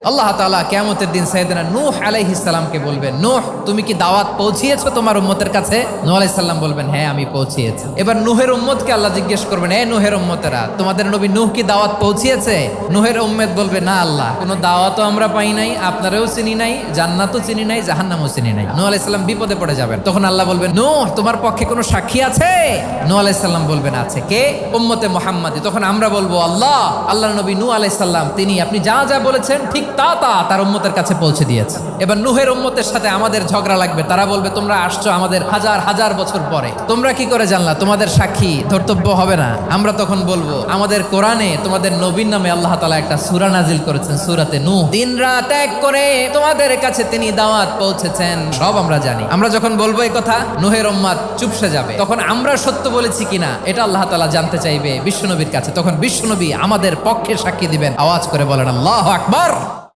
আল্লাহ তাআলা কিয়ামতের দিন সাইয়েদনা নূহ আলাইহিস সালামকে বলবেন, নূহ তুমি কি দাওয়াত পৌঁছিয়েছো তোমার উম্মতের কাছে? নূহ আলাইহিস সালাম বলবেন, হ্যাঁ আমি পৌঁছিয়েছি। এবার নূহের উম্মতকে আল্লাহ জিজ্ঞেস করবেন, এ নূহের উম্মতেরা তোমাদের নবী নূহ কি দাওয়াত পৌঁছিয়েছে? নূহের উম্মত বলবে, না আল্লাহ, কোনো দাওয়াতও আমরা পাই নাই, আপনারাও চিনি নাই, জান্নাতও চিনি নাই, জাহান্নামও চিনি নাই। নূহ আলাইহিস সালাম বিপদে পড়ে যাবেন। তখন আল্লাহ বলবেন, নূহ তোমার পক্ষে কোনো সাক্ষী আছে? নূহ আলাইহিস সালাম বলবেন, আছে। কে? উম্মতে মুহাম্মাদি। তখন আমরা বলবো, আল্লাহ, আল্লাহর নবী নূহ আলাইহিস সালাম তিনি আপনি যা যা বলেছেন ঠিক তা তার উম্মতের কাছে পৌঁছে দিয়েছে। এবার নূহের উম্মতের সাথে আমাদের ঝগড়া লাগবে। তারা বলবে, তোমরা আসছো আমাদের হাজার হাজার বছর পরে, তোমরা কি করে জানলা? তোমাদের সাক্ষী ধর্তব্য হবে না? আমরা তখন বলবো, আমাদের কোরআনে তোমাদের নবীর নামে আল্লাহ তাআলা একটা সূরা নাজিল করেছেন, সূরাতে নূহ। দিন রাত এক করে তোমাদের কাছে তিনি দাওয়াত পৌঁছেছেন, সব আমরা জানি। আমরা যখন বলবো এই কথা, নূহের উম্মত চুপসে যাবে। তখন আমরা সত্য বলেছি কিনা এটা আল্লাহ তাআলা জানতে চাইবে বিশ্বনবীর কাছে। তখন বিশ্বনবী আমাদের পক্ষে সাক্ষী দিবেন। আওয়াজ করে বলেন আল্লাহু আকবার।